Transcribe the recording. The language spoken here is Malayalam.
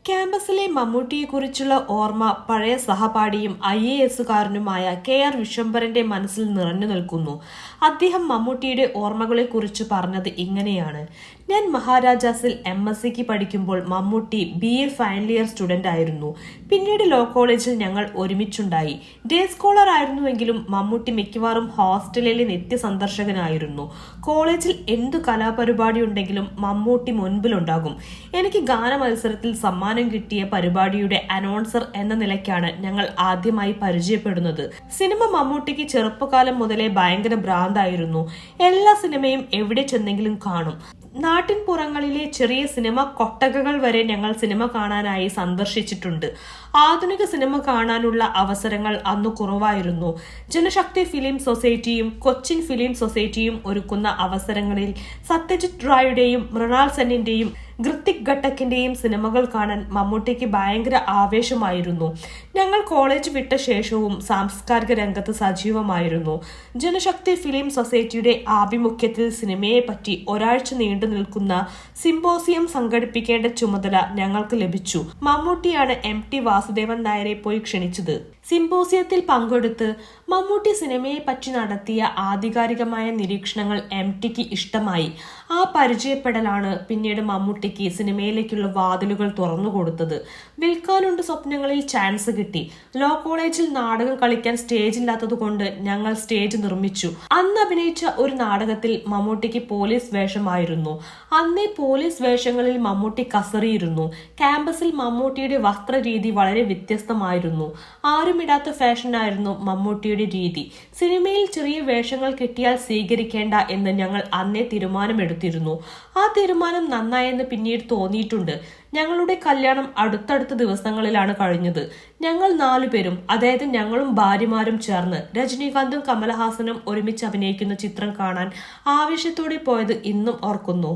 ക്യാമ്പസിലെ മമ്മൂട്ടിയെക്കുറിച്ചുള്ള ഓർമ്മ പഴയ സഹപാഠിയും IAS-കാരനുമായ KR വിശ്വംഭരന്റെ മനസ്സിൽ നിറഞ്ഞു നിൽക്കുന്നു. അദ്ദേഹം മമ്മൂട്ടിയുടെ ഓർമ്മകളെക്കുറിച്ച് പറഞ്ഞത് ഇങ്ങനെയാണ്: ഞാൻ മഹാരാജാസിൽ MSc പഠിക്കുമ്പോൾ Mammootty BA final year student ആയിരുന്നു. പിന്നീട് ലോ കോളേജിൽ ഞങ്ങൾ ഒരുമിച്ചുണ്ടായി. ഡേ സ്കോളർ ആയിരുന്നുവെങ്കിലും മമ്മൂട്ടി മിക്കവാറും ഹോസ്റ്റലിലെ നിത്യസന്ദർശകനായിരുന്നു. കോളേജിൽ എന്തു കലാപരിപാടി ഉണ്ടെങ്കിലും മമ്മൂട്ടി മുൻപിലുണ്ടാകും. എനിക്ക് ഗാന മത്സരത്തിൽ സമ്മാനം കിട്ടിയ പരിപാടിയുടെ അനൗൺസർ എന്ന നിലയ്ക്കാണ് ഞങ്ങൾ ആദ്യമായി പരിചയപ്പെടുന്നത്. സിനിമ മമ്മൂട്ടിക്ക് ചെറുപ്പകാലം മുതലേ ഭയങ്കര ഭ്രാന്തായിരുന്നു. എല്ലാ സിനിമയും എവിടെ ചെന്നെങ്കിലും കാണും. നാട്ടിൻ പുറങ്ങളിലെ ചെറിയ സിനിമ കൊട്ടകകൾ വരെ ഞങ്ങൾ സിനിമ കാണാനായി സന്ദർശിച്ചിട്ടുണ്ട്. ആധുനിക സിനിമ കാണാനുള്ള അവസരങ്ങൾ അന്ന് കുറവായിരുന്നു. ജനശക്തി ഫിലിം സൊസൈറ്റിയും കൊച്ചിൻ ഫിലിം സൊസൈറ്റിയും ഒരുക്കുന്ന അവസരങ്ങളിൽ സത്യജിത് റായുടെയും മൃണാൾ സെന്നിന്റെയും ഋത്തിക് ഘട്ടക്കിന്റെയും സിനിമകൾ കാണാൻ മമ്മൂട്ടിക്ക് ഭയങ്കര ആവേശമായിരുന്നു. ഞങ്ങൾ കോളേജ് വിട്ട ശേഷവും സാംസ്കാരിക രംഗത്ത് സജീവമായിരുന്നു. ജനശക്തി ഫിലിം സൊസൈറ്റിയുടെ ആഭിമുഖ്യത്തിൽ സിനിമയെ പറ്റി ഒരാഴ്ച നീണ്ടു നിൽക്കുന്ന സിംപോസിയം സംഘടിപ്പിക്കേണ്ട ചുമതല ഞങ്ങൾക്ക് ലഭിച്ചു. മമ്മൂട്ടിയാണ് MT വാസുദേവൻ നായരെ പോയി ക്ഷണിച്ചത്. സിംപോസിയത്തിൽ പങ്കെടുത്ത് മമ്മൂട്ടി സിനിമയെ പറ്റി നടത്തിയ ആധികാരികമായ നിരീക്ഷണങ്ങൾ MTക്ക് ഇഷ്ടമായി. ആ പരിചയപ്പെടലാണ് പിന്നീട് മമ്മൂട്ടിക്ക് സിനിമയിലേക്കുള്ള വാതിലുകൾ തുറന്നുകൊടുത്തത്. വിൽക്കാനുണ്ട് സ്വപ്നങ്ങളിൽ ചാൻസ് കിട്ടി. ലോ കോളേജിൽ നാടകം കളിക്കാൻ സ്റ്റേജ് ഇല്ലാത്തതുകൊണ്ട് ഞങ്ങൾ സ്റ്റേജ് നിർമ്മിച്ചു. അന്ന് അഭിനയിച്ച ഒരു നാടകത്തിൽ മമ്മൂട്ടിക്ക് പോലീസ് വേഷമായിരുന്നു. അന്നേ പോലീസ് വേഷങ്ങളിൽ മമ്മൂട്ടി കസറിയിരുന്നു. ക്യാമ്പസിൽ മമ്മൂട്ടിയുടെ വസ്ത്രരീതി വളരെ വ്യത്യസ്തമായിരുന്നു. ആരുമിടാത്ത ഫാഷനായിരുന്നു മമ്മൂട്ടിയുടെ രീതി. സിനിമയിൽ ചെറിയ വേഷങ്ങൾ കിട്ടിയാൽ സ്വീകരിക്കേണ്ട എന്ന് ഞങ്ങൾ അന്നേ തീരുമാനമെടുത്തിരുന്നു. ആ തീരുമാനം നന്നായെന്ന് പിന്നീട് തോന്നിയിട്ടുണ്ട്. ഞങ്ങളുടെ കല്യാണം അടുത്തടുത്ത ദിവസങ്ങളിലാണ് കഴിഞ്ഞത്. ഞങ്ങൾ 4 പേരും, അതായത് ഞങ്ങളും ഭാര്യമാരും ചേർന്ന് രജനീകാന്തും കമലഹാസനും ഒരുമിച്ച് അഭിനയിക്കുന്ന ചിത്രം കാണാൻ ആവേശത്തോടെ പോയത് ഇന്നും ഓർക്കുന്നു.